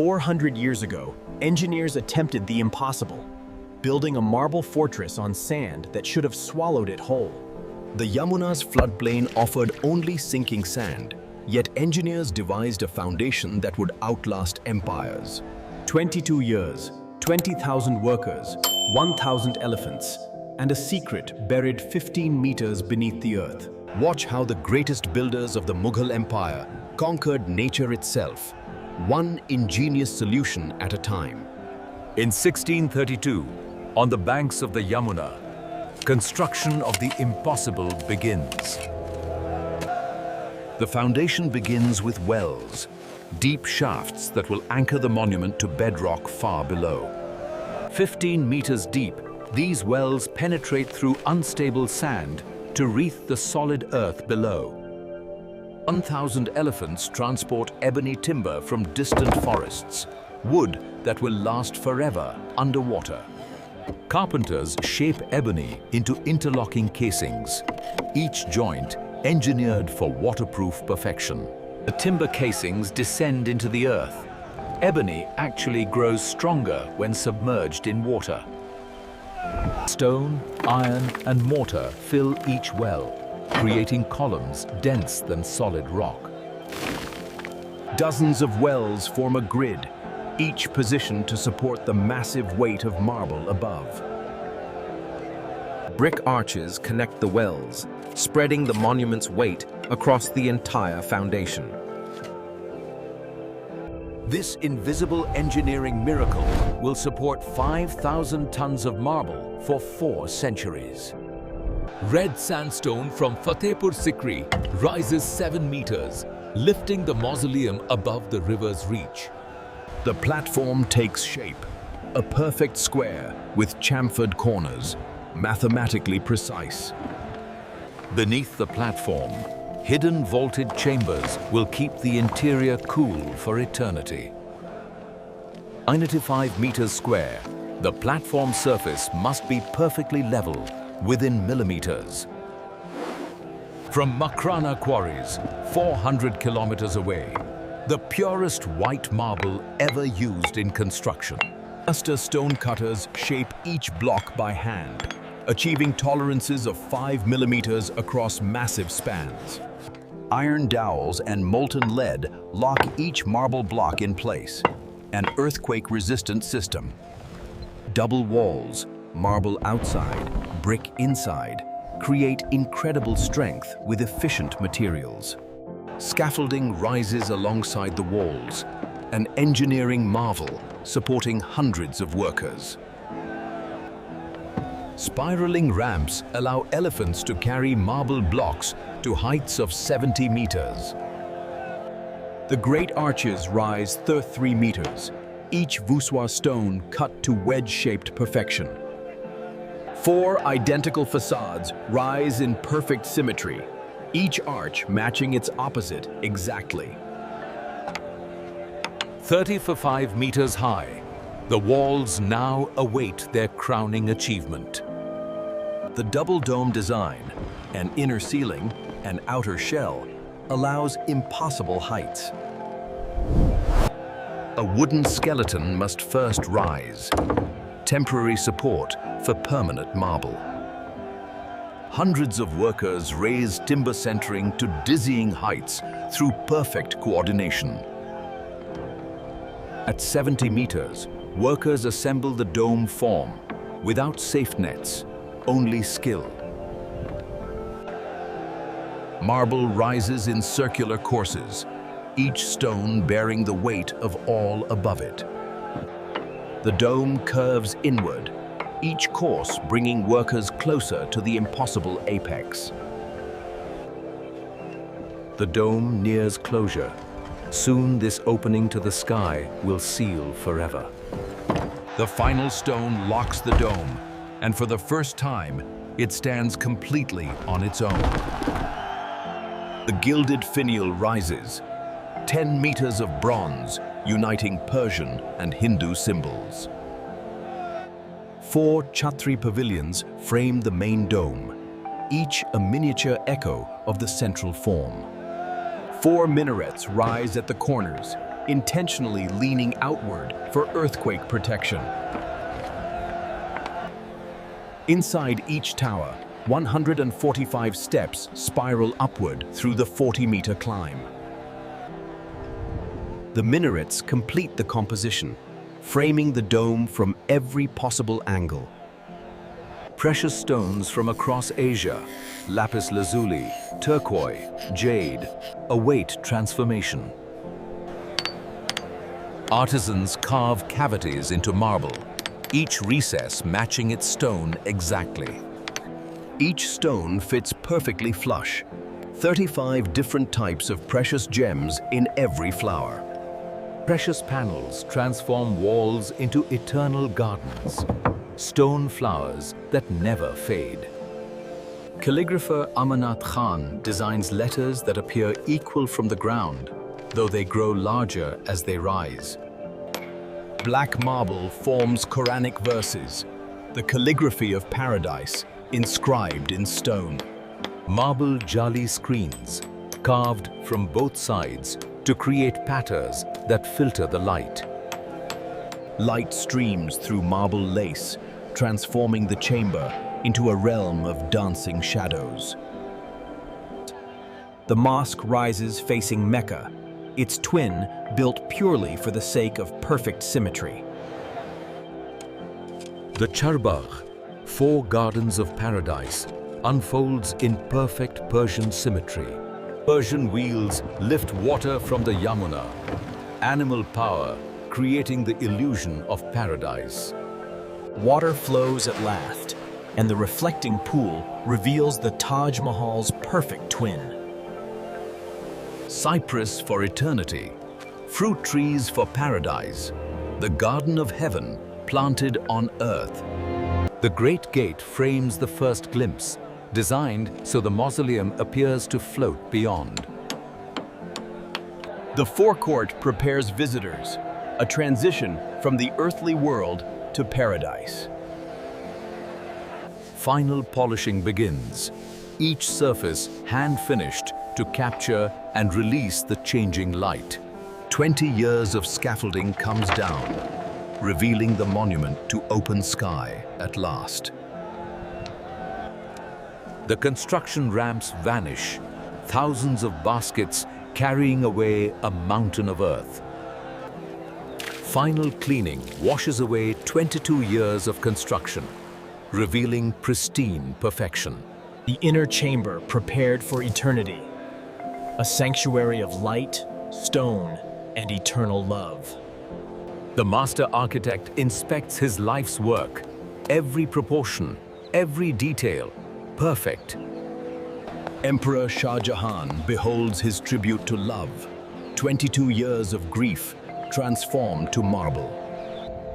400 years ago, engineers attempted the impossible, building a marble fortress on sand that should have swallowed it whole. The Yamuna's floodplain offered only sinking sand, yet engineers devised a foundation that would outlast empires. 22 years, 20,000 workers, 1,000 elephants, and a secret buried 15 meters beneath the earth. Watch how the greatest builders of the Mughal Empire conquered nature itself, one ingenious solution at a time. In 1632, on the banks of the Yamuna, construction of the impossible begins. The foundation begins with wells, deep shafts that will anchor the monument to bedrock far below. 15 meters deep, these wells penetrate through unstable sand to wreath the solid earth below. 1,000 elephants transport ebony timber from distant forests, wood that will last forever underwater. Carpenters shape ebony into interlocking casings, each joint engineered for waterproof perfection. The timber casings descend into the earth. Ebony actually grows stronger when submerged in water. Stone, iron, and mortar fill each well, creating columns dense than solid rock. Dozens of wells form a grid, each positioned to support the massive weight of marble above. Brick arches connect the wells, spreading the monument's weight across the entire foundation. This invisible engineering miracle will support 5,000 tons of marble for 4 centuries. Red sandstone from Fatehpur Sikri rises 7 meters, lifting the mausoleum above the river's reach. The platform takes shape, a perfect square with chamfered corners, mathematically precise. Beneath the platform, hidden vaulted chambers will keep the interior cool for eternity. 95 meters square, the platform surface must be perfectly level, within millimeters. From Makrana quarries, 400 kilometers away, the purest white marble ever used in construction. Master stone cutters shape each block by hand, achieving tolerances of 5 millimeters across massive spans. Iron dowels and molten lead lock each marble block in place, an earthquake-resistant system. Double walls, marble outside, brick inside, create incredible strength with efficient materials. Scaffolding rises alongside the walls, an engineering marvel supporting hundreds of workers. Spiraling ramps allow elephants to carry marble blocks to heights of 70 meters. The great arches rise 33 meters, each voussoir stone cut to wedge-shaped perfection. 4 identical facades rise in perfect symmetry, each arch matching its opposite exactly. 30 for 5 meters high, the walls now await their crowning achievement. The double dome design, an inner ceiling, and outer shell, allows impossible heights. A wooden skeleton must first rise, temporary support for permanent marble. Hundreds of workers raise timber centering to dizzying heights through perfect coordination. At 70 meters, workers assemble the dome form, without safe nets, only skill. Marble rises in circular courses, each stone bearing the weight of all above it. The dome curves inward, each course bringing workers closer to the impossible apex. The dome nears closure. Soon this opening to the sky will seal forever. The final stone locks the dome, and for the first time, it stands completely on its own. The gilded finial rises, 10 meters of bronze uniting Persian and Hindu symbols. 4 Chhatri pavilions frame the main dome, each a miniature echo of the central form. 4 minarets rise at the corners, intentionally leaning outward for earthquake protection. Inside each tower, 145 steps spiral upward through the 40-meter climb. The minarets complete the composition, framing the dome from every possible angle. Precious stones from across Asia, lapis lazuli, turquoise, jade, await transformation. Artisans carve cavities into marble, each recess matching its stone exactly. Each stone fits perfectly flush, 35 different types of precious gems in every flower. Precious panels transform walls into eternal gardens, stone flowers that never fade. Calligrapher Amanat Khan designs letters that appear equal from the ground, though they grow larger as they rise. Black marble forms Quranic verses, the calligraphy of paradise, inscribed in stone. Marble jali screens, carved from both sides to create patterns that filter the light. Light streams through marble lace, transforming the chamber into a realm of dancing shadows. The mosque rises facing Mecca, its twin built purely for the sake of perfect symmetry. The Charbagh, 4 gardens of paradise, unfolds in perfect Persian symmetry. Persian wheels lift water from the Yamuna, animal power creating the illusion of paradise. Water flows at last, and the reflecting pool reveals the Taj Mahal's perfect twin. Cypress for eternity, fruit trees for paradise, the garden of heaven planted on earth. The Great Gate frames the first glimpse, designed so the mausoleum appears to float beyond. The forecourt prepares visitors, a transition from the earthly world to paradise. Final polishing begins, each surface hand-finished to capture and release the changing light. 20 years of scaffolding comes down, revealing the monument to open sky at last. The construction ramps vanish, thousands of baskets carrying away a mountain of earth. Final cleaning washes away 22 years of construction, revealing pristine perfection. The inner chamber prepared for eternity, a sanctuary of light, stone, and eternal love. The master architect inspects his life's work, every proportion, every detail, perfect. Emperor Shah Jahan beholds his tribute to love, 22 years of grief transformed to marble.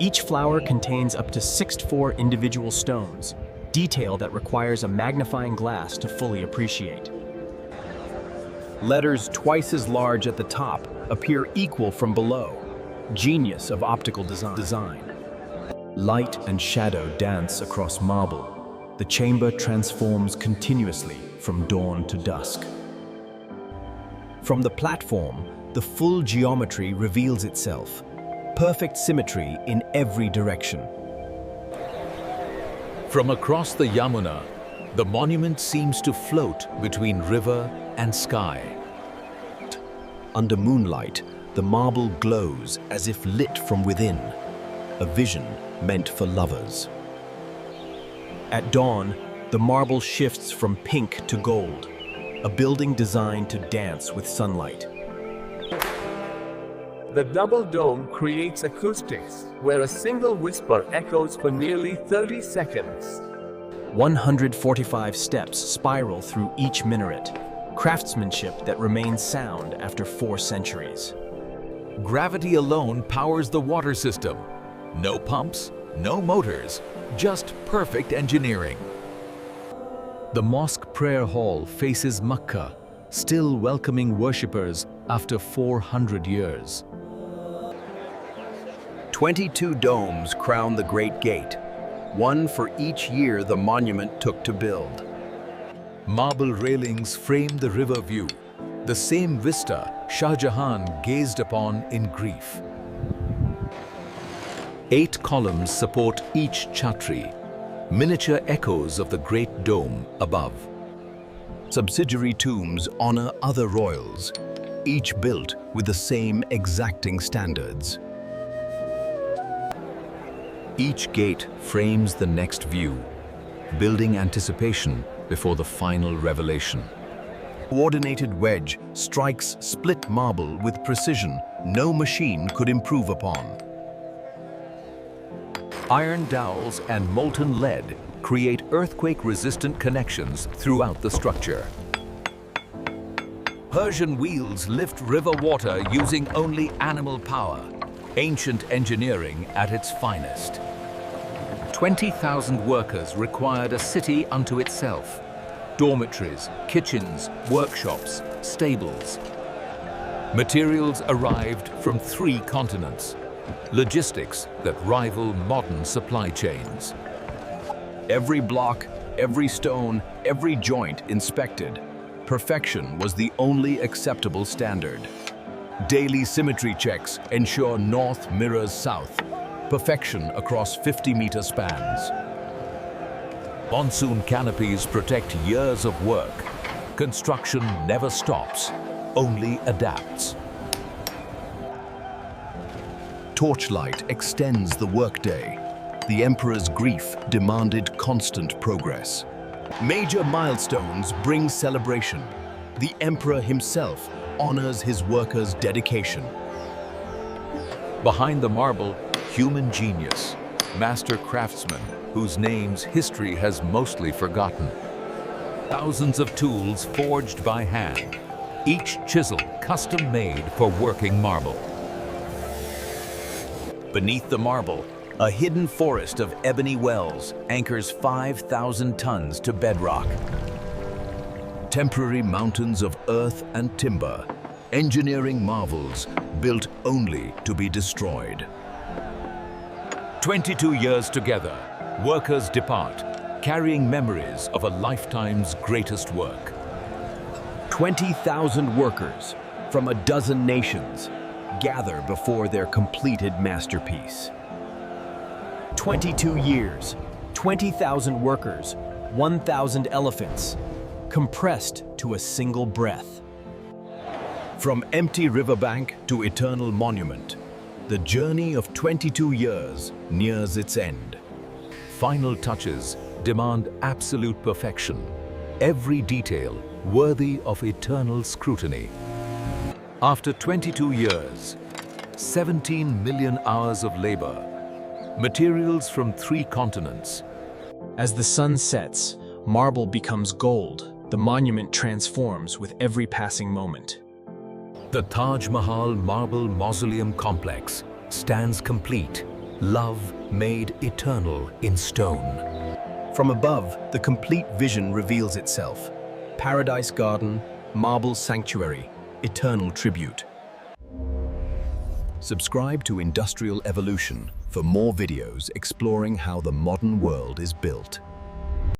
Each flower contains up to 64 individual stones, detail that requires a magnifying glass to fully appreciate. Letters twice as large at the top appear equal from below, genius of optical design. Light and shadow dance across marble. The chamber transforms continuously from dawn to dusk. From the platform, the full geometry reveals itself, perfect symmetry in every direction. From across the Yamuna, the monument seems to float between river and sky. Under moonlight, the marble glows as if lit from within, a vision meant for lovers. At dawn, the marble shifts from pink to gold, a building designed to dance with sunlight. The double dome creates acoustics, where a single whisper echoes for nearly 30 seconds. 145 steps spiral through each minaret, craftsmanship that remains sound after 4 centuries. Gravity alone powers the water system. No pumps, no motors, just perfect engineering. The mosque prayer hall faces Mecca, still welcoming worshippers after 400 years. 22 domes crown the Great Gate, one for each year the monument took to build. Marble railings frame the river view, The same vista Shah Jahan gazed upon in grief. 8 columns support each chhatri, miniature echoes of the great dome above. Subsidiary tombs honor other royals, each built with the same exacting standards. Each gate frames the next view, building anticipation before the final revelation. Coordinated wedge strikes split marble with precision no machine could improve upon. Iron dowels and molten lead create earthquake-resistant connections throughout the structure. Persian wheels lift river water using only animal power, ancient engineering at its finest. 20,000 workers required a city unto itself. Dormitories, kitchens, workshops, stables. Materials arrived from 3 continents. Logistics that rival modern supply chains. Every block, every stone, every joint inspected. Perfection was the only acceptable standard. Daily symmetry checks ensure north mirrors south. Perfection across 50-meter spans. Monsoon canopies protect years of work. Construction never stops, only adapts. Torchlight extends the workday. The emperor's grief demanded constant progress. Major milestones bring celebration. The emperor himself honors his workers' dedication. Behind the marble, human genius, master craftsmen whose names history has mostly forgotten. Thousands of tools forged by hand, each chisel custom-made for working marble. Beneath the marble, a hidden forest of ebony wells anchors 5,000 tons to bedrock. Temporary mountains of earth and timber, engineering marvels built only to be destroyed. 22 years together, workers depart, carrying memories of a lifetime's greatest work. 20,000 workers from a dozen nations gather before their completed masterpiece. 22 years, 20,000 workers, 1,000 elephants, compressed to a single breath. From empty riverbank to eternal monument, the journey of 22 years nears its end. Final touches demand absolute perfection, every detail worthy of eternal scrutiny. After 22 years, 17 million hours of labor, materials from 3 continents. As the sun sets, marble becomes gold. The monument transforms with every passing moment. The Taj Mahal Marble Mausoleum Complex stands complete, love made eternal in stone. From above, the complete vision reveals itself. Paradise garden, marble sanctuary, eternal tribute. Subscribe to Industrial Evolution for more videos exploring how the modern world is built.